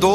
2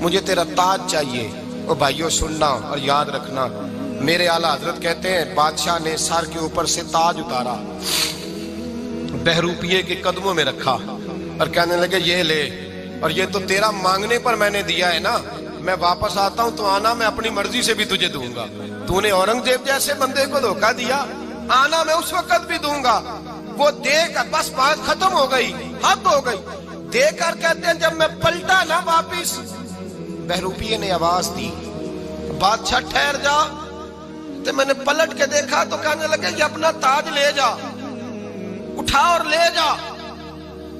مجھے تیرا تاج چاہیے۔ او بھائیو سننا اور یاد رکھنا، میرے اعلیٰ حضرت کہتے ہیں بادشاہ نے سر کے اوپر سے تاج اتارا، بہروپیے کے قدموں میں رکھا اور کہنے لگے یہ لے، اور یہ تو تیرا مانگنے پر میں نے دیا ہے نا، میں واپس آتا ہوں تو آنا میں اپنی مرضی سے بھی تجھے دوں گا۔ تو نے اورنگزیب جیسے بندے کو دھوکہ دیا، آنا میں اس وقت بھی دوں گا۔ وہ دے کر بس بات ختم ہو گئی، حد ہو گئی۔ دے کر کہتے ہیں جب میں پلٹا نا واپس، بہروپیے نے آواز دی بادشاہ ٹھہر جا، تو میں نے پلٹ کے دیکھا تو کہنے لگے یہ اپنا تاج لے جا، اٹھا اور لے جا۔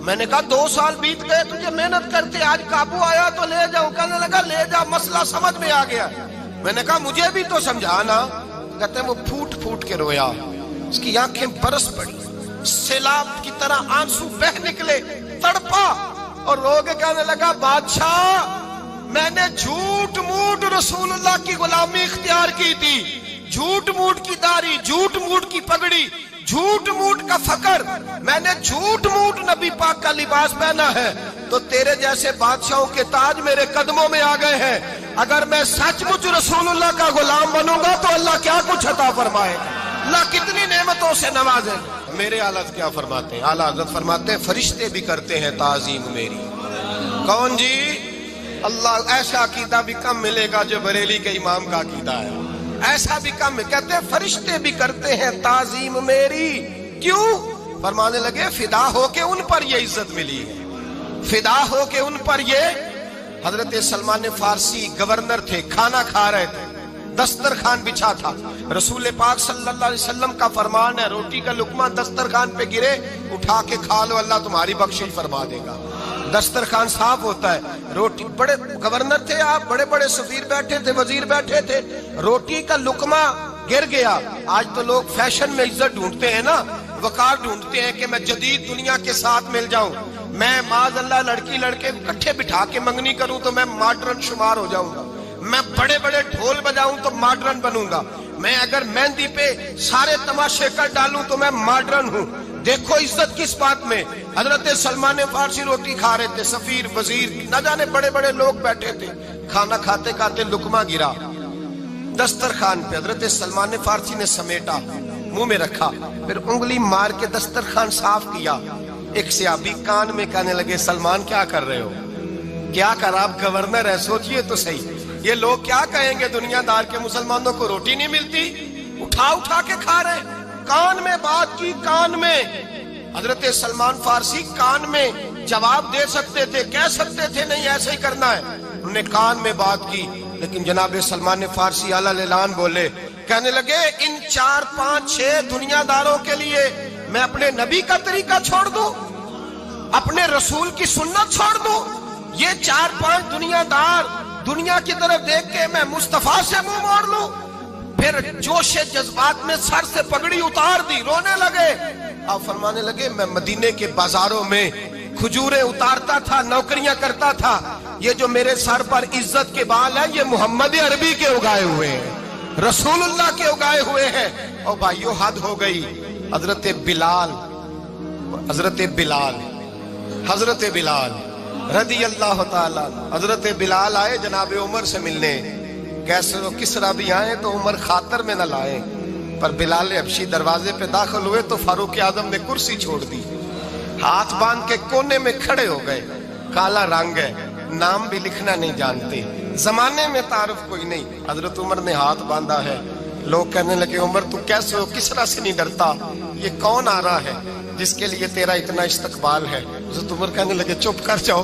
میں نے کہا 2 سال بیت گئے تجھے محنت کرتے، آج قابو آیا تو لے جاؤ۔ کہنے لگا لے جا، مسئلہ سمجھ میں آ گیا۔ میں نے کہا مجھے بھی تو سمجھانا۔ کہتے ہیں وہ پھوٹ پھوٹ کے رویا، اس کی آنکھیں برس پڑی، سیلاب کی طرح آنسو بہ نکلے، تڑپا اور رو کے کہنے لگا بادشاہ میں نے جھوٹ موٹ رسول اللہ کی غلامی اختیار کی تھی، جھوٹ موٹ کی داڑھی، جھوٹ موٹ کی پگڑی، جھوٹ موٹ کا فقر، میں نے جھوٹ موٹ نبی پاک کا لباس پہنا ہے، تو تیرے جیسے بادشاہوں کے تاج میرے قدموں میں آ گئے ہیں۔ اگر میں سچ مچ رسول اللہ کا غلام بنوں گا تو اللہ کیا کچھ عطا فرمائے گا، اللہ کتنی نعمتوں سے نوازے۔ میرے اعلیٰ کیا فرماتے ہیں؟ اعلیٰ حضرت فرماتے ہیں فرشتے بھی کرتے ہیں تعظیم میری۔ کون جی؟ اللہ ایسا عقیدہ بھی کم ملے گا جو بریلی کے امام کا عقیدہ ہے، ایسا بھی کم۔ کہتے ہیں فرشتے بھی کرتے ہیں تعظیم میری۔ کیوں؟ فرمانے لگے فدا ہو کے ان پر یہ عزت ملی ہے، فدا ہو کے ان پر یہ۔ حضرت سلمان فارسی گورنر تھے، کھانا کھا رہے تھے، دسترخوان بچھا تھا، رسول پاک صلی اللہ علیہ وسلم کا فرمان ہے روٹی کا لقمہ دسترخوان پہ گرے اٹھا کے کھا لو، اللہ تمہاری بخشش فرما دے گا۔ دسترخوان صاف ہوتا ہے، روٹی، بڑے گورنر تھے آپ، بڑے بڑے سفیر بیٹھے تھے، وزیر بیٹھے تھے، روٹی کا لقمہ گر گیا۔ آج تو لوگ فیشن میں عزت ڈھونڈتے ہیں نا، وقار ڈھونڈتے ہیں کہ میں جدید دنیا کے ساتھ مل جاؤں، میں معاذ اللہ لڑکی لڑکے اکٹھے بٹھا کے منگنی کروں تو میں ماڈرن شمار ہو جاؤں گا، میں بڑے بڑے ڈھول بجاؤں تو ماڈرن بنوں گا، میں اگر مہندی پہ سارے تماشے کر ڈالوں تو میں ماڈرن ہوں۔ دیکھو عزت کس بات میں۔ حضرت سلمان فارسی روٹی کھا رہے تھے، سفیر وزیر نہ جانے بڑے بڑے لوگ بیٹھے تھے، کھانا کھاتے کھاتے لقمہ گرا دسترخوان پہ، حضرت سلمان فارسی نے سمیٹا، منہ میں رکھا، پھر انگلی مار کے دسترخوان صاف کیا۔ ایک صحابی کان میں کہنے لگے سلمان کیا کر رہے ہو، کیا کر، آپ گورنر ہے، سوچئے تو صحیح، یہ لوگ کیا کہیں گے دنیا دار کے مسلمانوں کو روٹی نہیں ملتی، اٹھا اٹھا کے کھا رہے۔ کان میں بات کی، کان میں۔ حضرت سلمان فارسی کان میں جواب دے سکتے تھے، کہہ سکتے تھے نہیں ایسے ہی کرنا ہے، انہوں نے کان میں بات کی، لیکن جناب سلمان فارسی اعلیٰ اعلان بولے، کہنے لگے ان 4 5 6 دنیا داروں کے لیے میں اپنے نبی کا طریقہ چھوڑ دوں، اپنے رسول کی سنت چھوڑ دوں؟ یہ 4 5 دنیا دار دنیا کی طرف دیکھ کے میں مصطفیٰ سے منہ موڑ لوں؟ پھر جوش جذبات میں سر سے پگڑی اتار دی، رونے لگے۔ آپ فرمانے لگے میں مدینے کے بازاروں میں کھجوریں اتارتا تھا، نوکریاں کرتا تھا، یہ جو میرے سر پر عزت کے بال ہیں یہ محمد عربی کے اگائے ہوئے ہیں، رسول اللہ کے اگائے ہوئے ہیں۔ اور بھائیو حد ہو گئی۔ حضرت بلال رضی اللہ تعالیٰ، حضرت بلال آئے جناب عمر سے ملنے، کیسے کسرا بھی آئے تو عمر خاطر میں نہ لائے، پر بلال حبشی دروازے پہ داخل ہوئے تو فاروق اعظم نے کرسی چھوڑ دی، ہاتھ باندھ کے کونے میں کھڑے ہو گئے، کالا رنگ ہے، نام بھی لکھنا نہیں جانتے، زمانے میں تعارف کوئی نہیں، حضرت عمر نے ہاتھ باندھا ہے۔ لوگ کہنے لگے عمر تو کیسے ہو، کسرا سے نہیں ڈرتا، یہ کون آ رہا ہے جس کے لیے تیرا اتنا استقبال ہے؟ حضرت عمر کہنے لگے چپ کر جاؤ،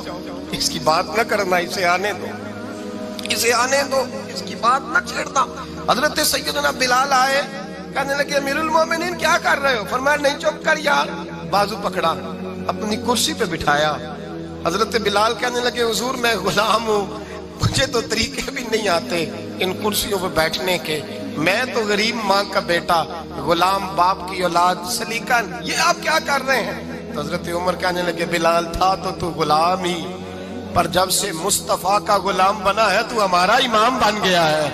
اس کی بات نہ کرنا، اسے آنے دو، اسے آنے دو، اس کی بات نہ چھیڑنا۔ حضرت سیدنا بلال آئے، کہنے لگے امیر المومنین کیا کر رہے ہو؟ فرمایا نہیں چپ کر یار، بازو پکڑا، اپنی کرسی پہ بٹھایا۔ حضرت بلال کہنے لگے حضور میں غلام ہوں، مجھے تو طریقے بھی نہیں آتے ان کرسیوں پہ بیٹھنے کے، میں تو غریب ماں کا بیٹا، غلام باپ کی اولاد، سلیقن، یہ آپ کیا کر رہے ہیں؟ تو حضرت عمر کہنے لگے بلال تھا تو غلام ہی، پر جب سے مصطفیٰ کا غلام بنا ہے تو ہمارا امام بن گیا ہے،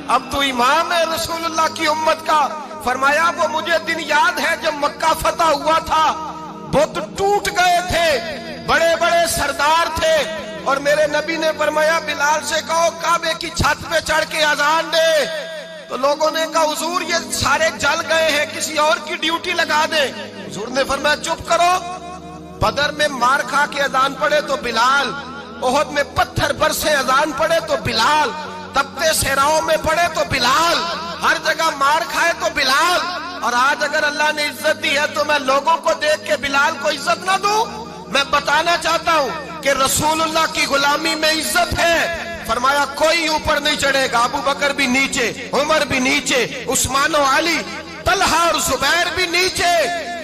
اب تو امام ہے رسول اللہ کی امت کا۔ فرمایا وہ مجھے دن یاد ہے جب مکہ فتح ہوا تھا، بت ٹوٹ گئے تھے، بڑے بڑے سردار تھے، اور میرے نبی نے فرمایا بلال سے کہو کعبے کی چھت پہ چڑھ کے اذان دے. تو لوگوں نے کہا حضور یہ سارے جل گئے ہیں, کسی اور کی ڈیوٹی لگا دیں. حضور نے فرمایا چپ کرو. بدر میں مار کھا کے اذان پڑے تو بلال, احد میں پتھر برسے اذان پڑے تو بلال, تپتے صحراؤں میں پڑے تو بلال, ہر جگہ مار کھائے تو بلال. اور آج اگر اللہ نے عزت دی ہے تو میں لوگوں کو دیکھ کے بلال کو عزت نہ دوں؟ میں بتانا چاہتا ہوں کہ رسول اللہ کی غلامی میں عزت ہے. فرمایا کوئی اوپر نہیں چڑھے گا, ابو بکر بھی نیچے, عمر بھی نیچے, عثمان و علی, طلحہ اور زبیر بھی نیچے.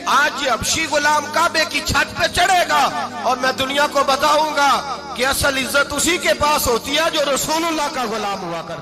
آج یہ حبشی غلام کعبے کی چھت پہ چڑھے گا اور میں دنیا کو بتاؤں گا کہ اصل عزت اسی کے پاس ہوتی ہے جو رسول اللہ کا غلام ہوا کرتا ہے.